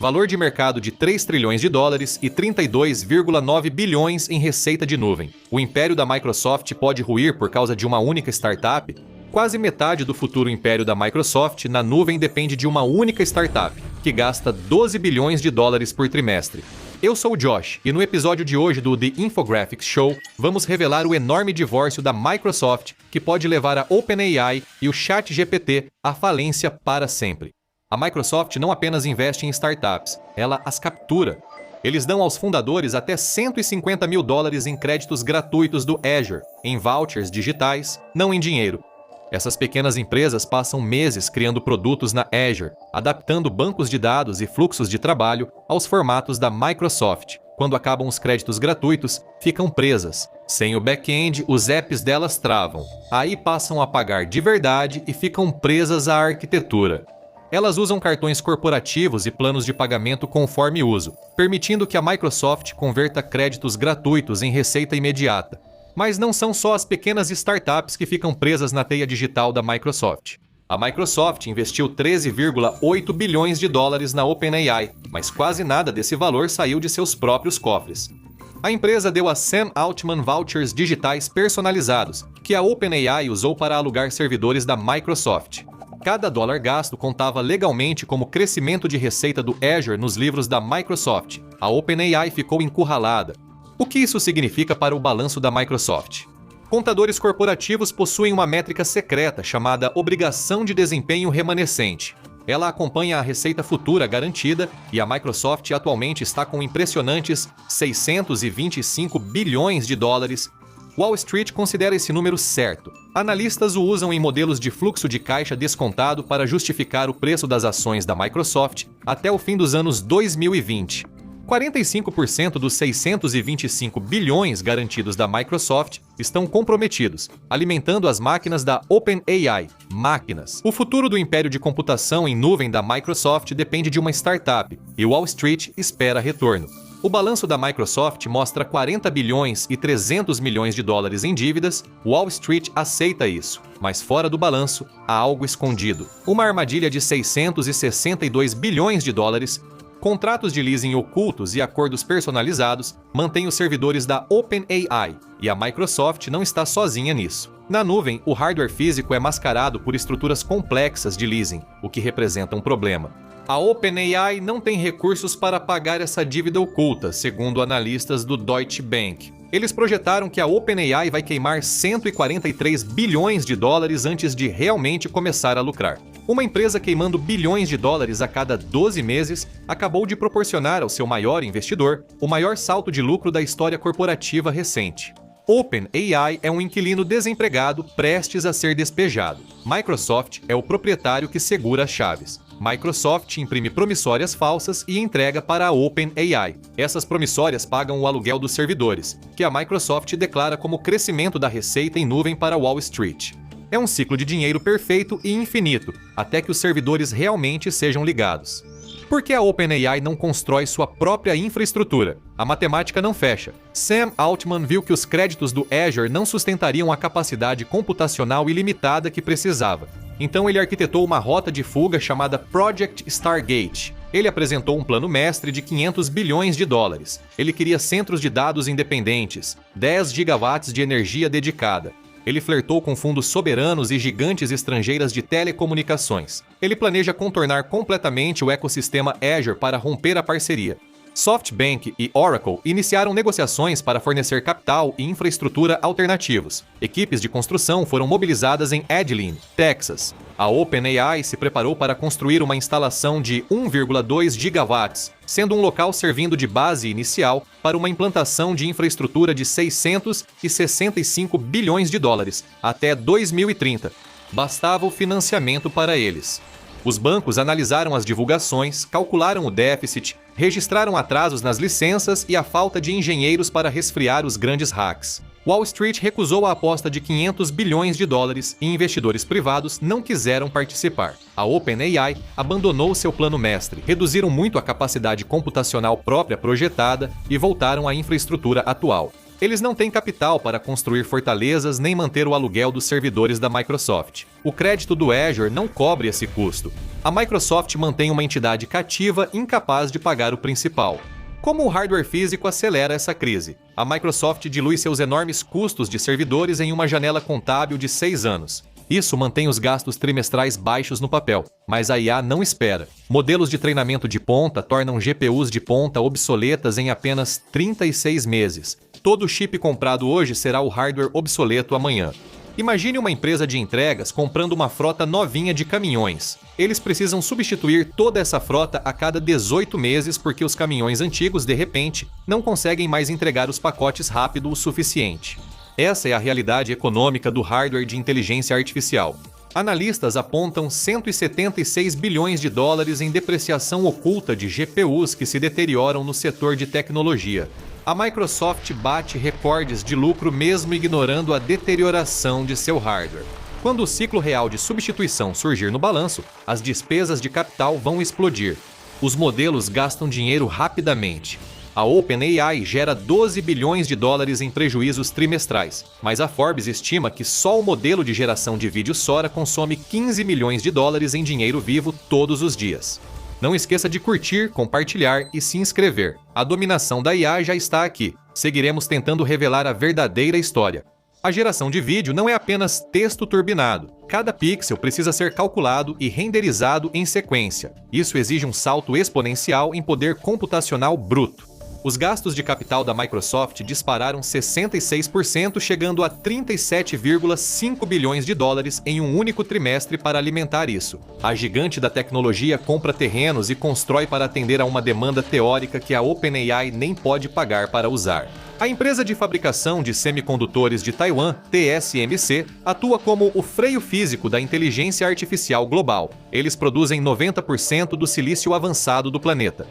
Valor de mercado de 3 trilhões de dólares e 32,9 bilhões em receita de nuvem. O império da Microsoft pode ruir por causa de uma única startup? Quase metade do futuro império da Microsoft na nuvem depende de uma única startup, que gasta 12 bilhões de dólares por trimestre. Eu sou o Josh, e no episódio de hoje do The Infographics Show, vamos revelar o enorme divórcio da Microsoft que pode levar a OpenAI e o ChatGPT à falência para sempre. A Microsoft não apenas investe em startups, ela as captura. Eles dão aos fundadores até 150 mil dólares em créditos gratuitos do Azure, em vouchers digitais, não em dinheiro. Essas pequenas empresas passam meses criando produtos na Azure, adaptando bancos de dados e fluxos de trabalho aos formatos da Microsoft. Quando acabam os créditos gratuitos, ficam presas. Sem o back-end, os apps delas travam. Aí passam a pagar de verdade e ficam presas à arquitetura. Elas usam cartões corporativos e planos de pagamento conforme uso, permitindo que a Microsoft converta créditos gratuitos em receita imediata. Mas não são só as pequenas startups que ficam presas na teia digital da Microsoft. A Microsoft investiu 13,8 bilhões de dólares na OpenAI, mas quase nada desse valor saiu de seus próprios cofres. A empresa deu a Sam Altman vouchers digitais personalizados, que a OpenAI usou para alugar servidores da Microsoft. Cada dólar gasto contava legalmente como crescimento de receita do Azure nos livros da Microsoft. A OpenAI ficou encurralada. O que isso significa para o balanço da Microsoft? Contadores corporativos possuem uma métrica secreta chamada obrigação de desempenho remanescente. Ela acompanha a receita futura garantida e a Microsoft atualmente está com impressionantes 625 bilhões de dólares. Wall Street considera esse número certo. Analistas o usam em modelos de fluxo de caixa descontado para justificar o preço das ações da Microsoft até o fim dos anos 2020. 45% dos 625 bilhões garantidos da Microsoft estão comprometidos, alimentando as máquinas da OpenAI. Máquinas. O futuro do império de computação em nuvem da Microsoft depende de uma startup, e Wall Street espera retorno. O balanço da Microsoft mostra 40 bilhões e 300 milhões de dólares em dívidas. Wall Street aceita isso, mas fora do balanço há algo escondido. Uma armadilha de 662 bilhões de dólares. Contratos de leasing ocultos e acordos personalizados mantêm os servidores da OpenAI, e a Microsoft não está sozinha nisso. Na nuvem, o hardware físico é mascarado por estruturas complexas de leasing, o que representa um problema. A OpenAI não tem recursos para pagar essa dívida oculta, segundo analistas do Deutsche Bank. Eles projetaram que a OpenAI vai queimar 143 bilhões de dólares antes de realmente começar a lucrar. Uma empresa queimando bilhões de dólares a cada 12 meses acabou de proporcionar ao seu maior investidor o maior salto de lucro da história corporativa recente. OpenAI é um inquilino desempregado prestes a ser despejado. Microsoft é o proprietário que segura as chaves. Microsoft imprime promissórias falsas e entrega para a OpenAI. Essas promissórias pagam o aluguel dos servidores, que a Microsoft declara como crescimento da receita em nuvem para Wall Street. É um ciclo de dinheiro perfeito e infinito, até que os servidores realmente sejam ligados. Por que a OpenAI não constrói sua própria infraestrutura? A matemática não fecha. Sam Altman viu que os créditos do Azure não sustentariam a capacidade computacional ilimitada que precisava. Então ele arquitetou uma rota de fuga chamada Project Stargate. Ele apresentou um plano mestre de 500 bilhões de dólares. Ele queria centros de dados independentes, 10 gigawatts de energia dedicada. Ele flertou com fundos soberanos e gigantes estrangeiras de telecomunicações. Ele planeja contornar completamente o ecossistema Azure para romper a parceria. SoftBank e Oracle iniciaram negociações para fornecer capital e infraestrutura alternativos. Equipes de construção foram mobilizadas em Abilene, Texas. A OpenAI se preparou para construir uma instalação de 1,2 gigawatts, sendo um local servindo de base inicial para uma implantação de infraestrutura de 665 bilhões de dólares até 2030. Bastava o financiamento para eles. Os bancos analisaram as divulgações, calcularam o déficit, registraram atrasos nas licenças e a falta de engenheiros para resfriar os grandes hacks. Wall Street recusou a aposta de 500 bilhões de dólares e investidores privados não quiseram participar. A OpenAI abandonou seu plano mestre, reduziram muito a capacidade computacional própria projetada e voltaram à infraestrutura atual. Eles não têm capital para construir fortalezas nem manter o aluguel dos servidores da Microsoft. O crédito do Azure não cobre esse custo. A Microsoft mantém uma entidade cativa incapaz de pagar o principal. Como o hardware físico acelera essa crise? A Microsoft dilui seus enormes custos de servidores em uma janela contábil de 6 anos. Isso mantém os gastos trimestrais baixos no papel, mas a IA não espera. Modelos de treinamento de ponta tornam GPUs de ponta obsoletas em apenas 36 meses. Todo chip comprado hoje será o hardware obsoleto amanhã. Imagine uma empresa de entregas comprando uma frota novinha de caminhões. Eles precisam substituir toda essa frota a cada 18 meses porque os caminhões antigos, de repente, não conseguem mais entregar os pacotes rápido o suficiente. Essa é a realidade econômica do hardware de inteligência artificial. Analistas apontam 176 bilhões de dólares em depreciação oculta de GPUs que se deterioram no setor de tecnologia. A Microsoft bate recordes de lucro mesmo ignorando a deterioração de seu hardware. Quando o ciclo real de substituição surgir no balanço, as despesas de capital vão explodir. Os modelos gastam dinheiro rapidamente. A OpenAI gera 12 bilhões de dólares em prejuízos trimestrais, mas a Forbes estima que só o modelo de geração de vídeo Sora consome 15 milhões de dólares em dinheiro vivo todos os dias. Não esqueça de curtir, compartilhar e se inscrever. A dominação da IA já está aqui. Seguiremos tentando revelar a verdadeira história. A geração de vídeo não é apenas texto turbinado. Cada pixel precisa ser calculado e renderizado em sequência. Isso exige um salto exponencial em poder computacional bruto. Os gastos de capital da Microsoft dispararam 66%, chegando a 37,5 bilhões de dólares em um único trimestre para alimentar isso. A gigante da tecnologia compra terrenos e constrói para atender a uma demanda teórica que a OpenAI nem pode pagar para usar. A empresa de fabricação de semicondutores de Taiwan, TSMC, atua como o freio físico da inteligência artificial global. Eles produzem 90% do silício avançado do planeta.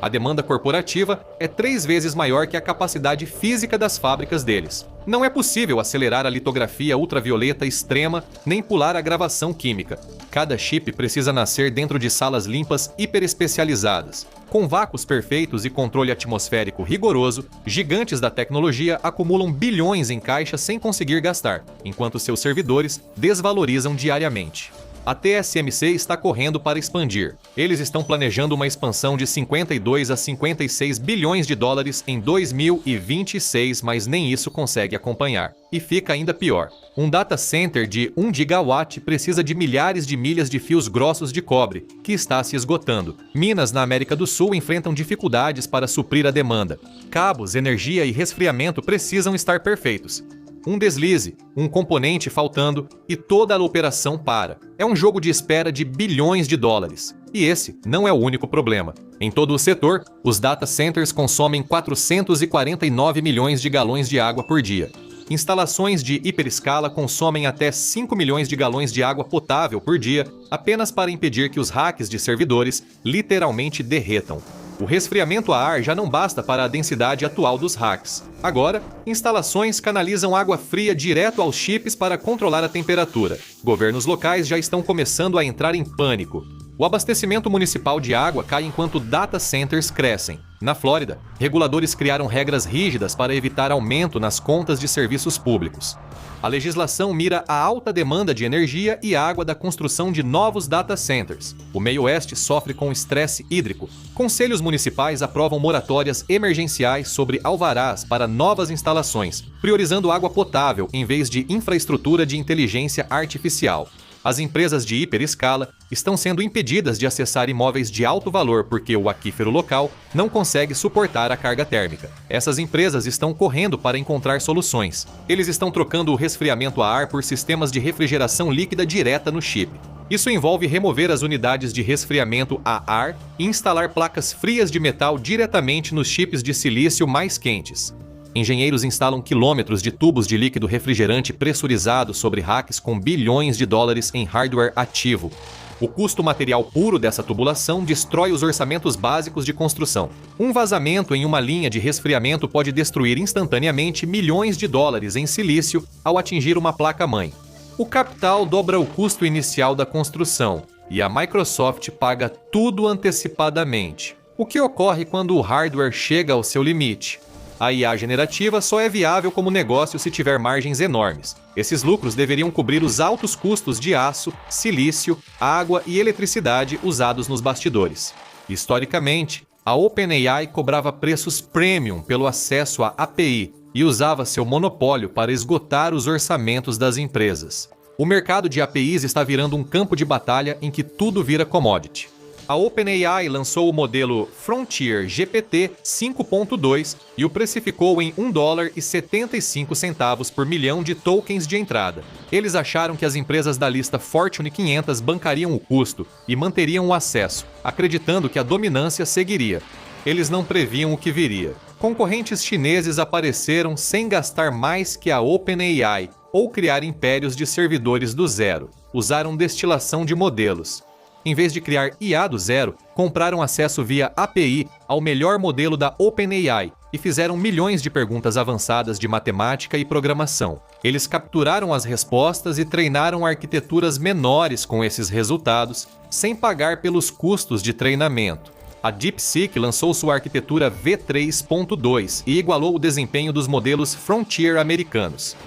A demanda corporativa é 3 vezes maior que a capacidade física das fábricas deles. Não é possível acelerar a litografia ultravioleta extrema nem pular a gravação química. Cada chip precisa nascer dentro de salas limpas hiperespecializadas. Com vácuos perfeitos e controle atmosférico rigoroso, gigantes da tecnologia acumulam bilhões em caixas sem conseguir gastar, enquanto seus servidores desvalorizam diariamente. A TSMC está correndo para expandir. Eles estão planejando uma expansão de 52 a 56 bilhões de dólares em 2026, mas nem isso consegue acompanhar. E fica ainda pior. Um data center de 1 gigawatt precisa de milhares de milhas de fios grossos de cobre, que está se esgotando. Minas na América do Sul enfrentam dificuldades para suprir a demanda. Cabos, energia e resfriamento precisam estar perfeitos. Um deslize, um componente faltando e toda a operação para. É um jogo de espera de bilhões de dólares. E esse não é o único problema. Em todo o setor, os data centers consomem 449 milhões de galões de água por dia. Instalações de hiperescala consomem até 5 milhões de galões de água potável por dia, apenas para impedir que os racks de servidores literalmente derretam. O resfriamento a ar já não basta para a densidade atual dos racks. Agora, instalações canalizam água fria direto aos chips para controlar a temperatura. Governos locais já estão começando a entrar em pânico. O abastecimento municipal de água cai enquanto data centers crescem. Na Flórida, reguladores criaram regras rígidas para evitar aumento nas contas de serviços públicos. A legislação mira a alta demanda de energia e água da construção de novos data centers. O meio-oeste sofre com estresse hídrico. Conselhos municipais aprovam moratórias emergenciais sobre alvarás para novas instalações, priorizando água potável em vez de infraestrutura de inteligência artificial. As empresas de hiperescala estão sendo impedidas de acessar imóveis de alto valor porque o aquífero local não consegue suportar a carga térmica. Essas empresas estão correndo para encontrar soluções. Eles estão trocando o resfriamento a ar por sistemas de refrigeração líquida direta no chip. Isso envolve remover as unidades de resfriamento a ar e instalar placas frias de metal diretamente nos chips de silício mais quentes. Engenheiros instalam quilômetros de tubos de líquido refrigerante pressurizado sobre racks com bilhões de dólares em hardware ativo. O custo material puro dessa tubulação destrói os orçamentos básicos de construção. Um vazamento em uma linha de resfriamento pode destruir instantaneamente milhões de dólares em silício ao atingir uma placa-mãe. O capital dobra o custo inicial da construção e a Microsoft paga tudo antecipadamente. O que ocorre quando o hardware chega ao seu limite? A IA generativa só é viável como negócio se tiver margens enormes. Esses lucros deveriam cobrir os altos custos de aço, silício, água e eletricidade usados nos bastidores. Historicamente, a OpenAI cobrava preços premium pelo acesso à API e usava seu monopólio para esgotar os orçamentos das empresas. O mercado de APIs está virando um campo de batalha em que tudo vira commodity. A OpenAI lançou o modelo Frontier GPT 5.2 e o precificou em $1,75 por milhão de tokens de entrada. Eles acharam que as empresas da lista Fortune 500 bancariam o custo e manteriam o acesso, acreditando que a dominância seguiria. Eles não previam o que viria. Concorrentes chineses apareceram sem gastar mais que a OpenAI ou criar impérios de servidores do zero. Usaram destilação de modelos. Em vez de criar IA do zero, compraram acesso via API ao melhor modelo da OpenAI e fizeram milhões de perguntas avançadas de matemática e programação. Eles capturaram as respostas e treinaram arquiteturas menores com esses resultados, sem pagar pelos custos de treinamento. A DeepSeek lançou sua arquitetura V3.2 e igualou o desempenho dos modelos Frontier americanos.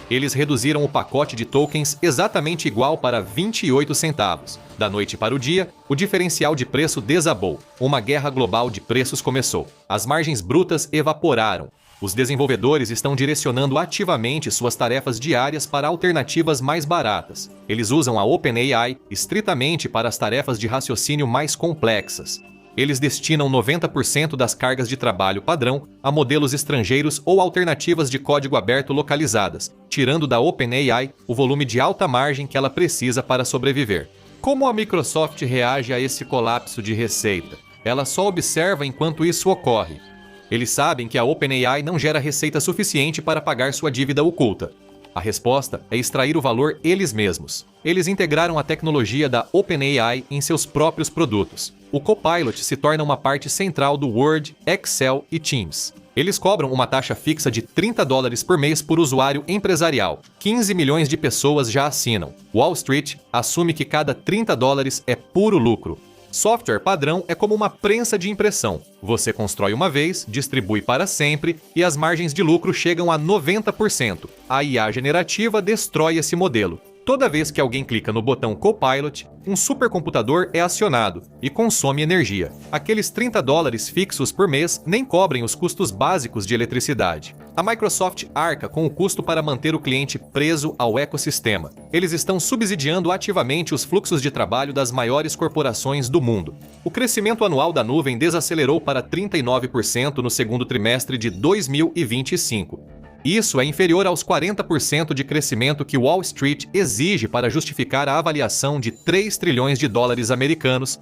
Eles reduziram o pacote de tokens exatamente igual para 28 centavos. Da noite para o dia, o diferencial de preço desabou. Uma guerra global de preços começou. As margens brutas evaporaram. Os desenvolvedores estão direcionando ativamente suas tarefas diárias para alternativas mais baratas. Eles usam a OpenAI estritamente para as tarefas de raciocínio mais complexas. Eles destinam 90% das cargas de trabalho padrão a modelos estrangeiros ou alternativas de código aberto localizadas, tirando da OpenAI o volume de alta margem que ela precisa para sobreviver. Como a Microsoft reage a esse colapso de receita? Ela só observa enquanto isso ocorre. Eles sabem que a OpenAI não gera receita suficiente para pagar sua dívida oculta. A resposta é extrair o valor eles mesmos. Eles integraram a tecnologia da OpenAI em seus próprios produtos. O Copilot se torna uma parte central do Word, Excel e Teams. Eles cobram uma taxa fixa de $30 por mês por usuário empresarial. 15 milhões de pessoas já assinam. Wall Street assume que cada $30 é puro lucro. Software padrão é como uma prensa de impressão. Você constrói uma vez, distribui para sempre e as margens de lucro chegam a 90%. A IA generativa destrói esse modelo. Toda vez que alguém clica no botão Copilot, um supercomputador é acionado e consome energia. Aqueles $30 fixos por mês nem cobrem os custos básicos de eletricidade. A Microsoft arca com o custo para manter o cliente preso ao ecossistema. Eles estão subsidiando ativamente os fluxos de trabalho das maiores corporações do mundo. O crescimento anual da nuvem desacelerou para 39% no segundo trimestre de 2025. Isso é inferior aos 40% de crescimento que Wall Street exige para justificar a avaliação de 3 trilhões de dólares americanos.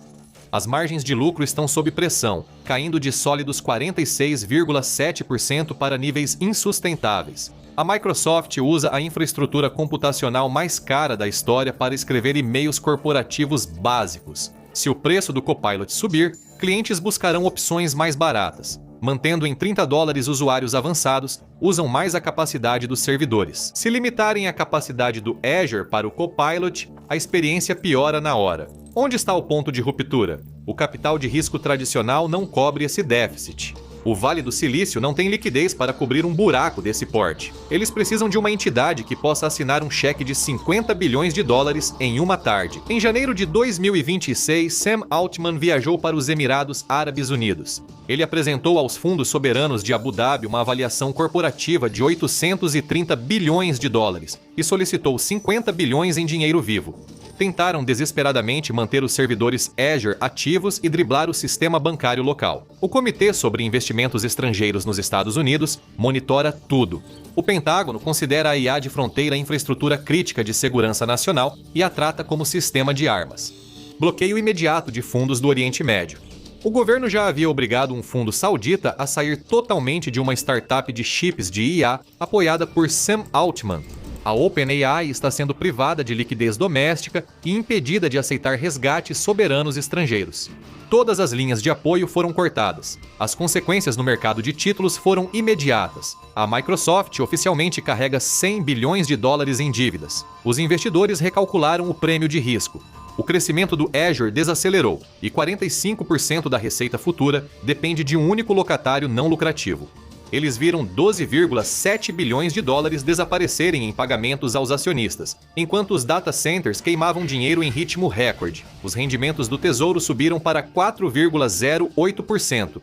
As margens de lucro estão sob pressão, caindo de sólidos 46,7% para níveis insustentáveis. A Microsoft usa a infraestrutura computacional mais cara da história para escrever e-mails corporativos básicos. Se o preço do Copilot subir, clientes buscarão opções mais baratas. Mantendo em $30 usuários avançados, usam mais a capacidade dos servidores. Se limitarem a capacidade do Azure para o Copilot, a experiência piora na hora. Onde está o ponto de ruptura? O capital de risco tradicional não cobre esse déficit. O Vale do Silício não tem liquidez para cobrir um buraco desse porte. Eles precisam de uma entidade que possa assinar um cheque de $50 bilhões em uma tarde. Em janeiro de 2026, Sam Altman viajou para os Emirados Árabes Unidos. Ele apresentou aos fundos soberanos de Abu Dhabi uma avaliação corporativa de $830 bilhões e solicitou 50 bilhões em dinheiro vivo. Tentaram desesperadamente manter os servidores Azure ativos e driblar o sistema bancário local. O Comitê sobre Investimentos Estrangeiros nos Estados Unidos monitora tudo. O Pentágono considera a IA de fronteira infraestrutura crítica de segurança nacional e a trata como sistema de armas. Bloqueio imediato de fundos do Oriente Médio. O governo já havia obrigado um fundo saudita a sair totalmente de uma startup de chips de IA apoiada por Sam Altman. A OpenAI está sendo privada de liquidez doméstica e impedida de aceitar resgates soberanos estrangeiros. Todas as linhas de apoio foram cortadas. As consequências no mercado de títulos foram imediatas. A Microsoft oficialmente carrega $100 bilhões em dívidas. Os investidores recalcularam o prêmio de risco. O crescimento do Azure desacelerou e 45% da receita futura depende de um único locatário não lucrativo. eles viram 12,7 bilhões de dólares desaparecerem em pagamentos aos acionistas, enquanto os data centers queimavam dinheiro em ritmo recorde. Os rendimentos do Tesouro subiram para 4,08%.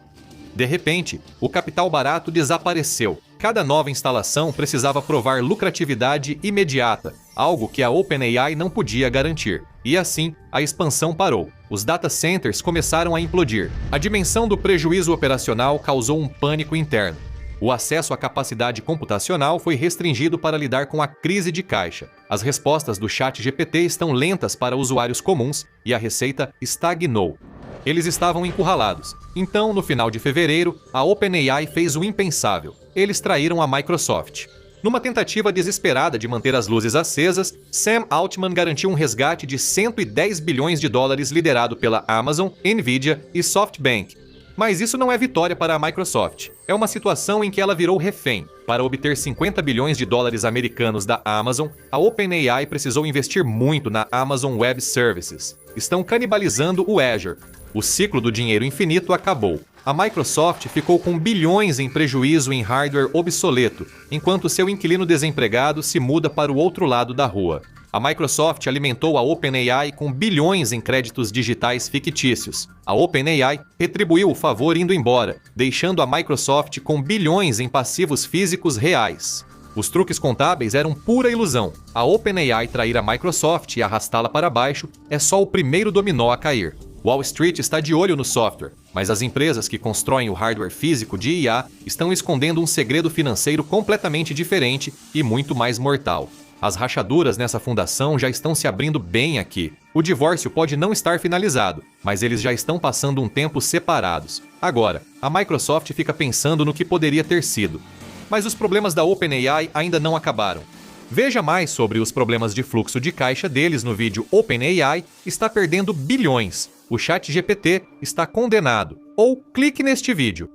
De repente, o capital barato desapareceu. Cada nova instalação precisava provar lucratividade imediata, algo que a OpenAI não podia garantir. E assim, a expansão parou. Os data centers começaram a implodir. A dimensão do prejuízo operacional causou um pânico interno. O acesso à capacidade computacional foi restringido para lidar com a crise de caixa. As respostas do ChatGPT estão lentas para usuários comuns e a receita estagnou. Eles estavam encurralados. Então, no final de fevereiro, a OpenAI fez o impensável. Eles traíram a Microsoft. Numa tentativa desesperada de manter as luzes acesas, Sam Altman garantiu um resgate de 110 bilhões de dólares liderado pela Amazon, Nvidia e SoftBank. Mas isso não é vitória para a Microsoft. É uma situação em que ela virou refém. Para obter 50 bilhões de dólares americanos da Amazon, a OpenAI precisou investir muito na Amazon Web Services. Estão canibalizando o Azure. O ciclo do dinheiro infinito acabou. A Microsoft ficou com bilhões em prejuízo em hardware obsoleto, enquanto seu inquilino desempregado se muda para o outro lado da rua. A Microsoft alimentou a OpenAI com bilhões em créditos digitais fictícios. A OpenAI retribuiu o favor indo embora, deixando a Microsoft com bilhões em passivos físicos reais. Os truques contábeis eram pura ilusão. A OpenAI trair a Microsoft e arrastá-la para baixo é só o primeiro dominó a cair. Wall Street está de olho no software, mas as empresas que constroem o hardware físico de IA estão escondendo um segredo financeiro completamente diferente e muito mais mortal. As rachaduras nessa fundação já estão se abrindo bem aqui. O divórcio pode não estar finalizado, mas eles já estão passando um tempo separados. Agora, a Microsoft fica pensando no que poderia ter sido. Mas os problemas da OpenAI ainda não acabaram. Veja mais sobre os problemas de fluxo de caixa deles no vídeo OpenAI está perdendo bilhões. O ChatGPT está condenado. Ou clique neste vídeo.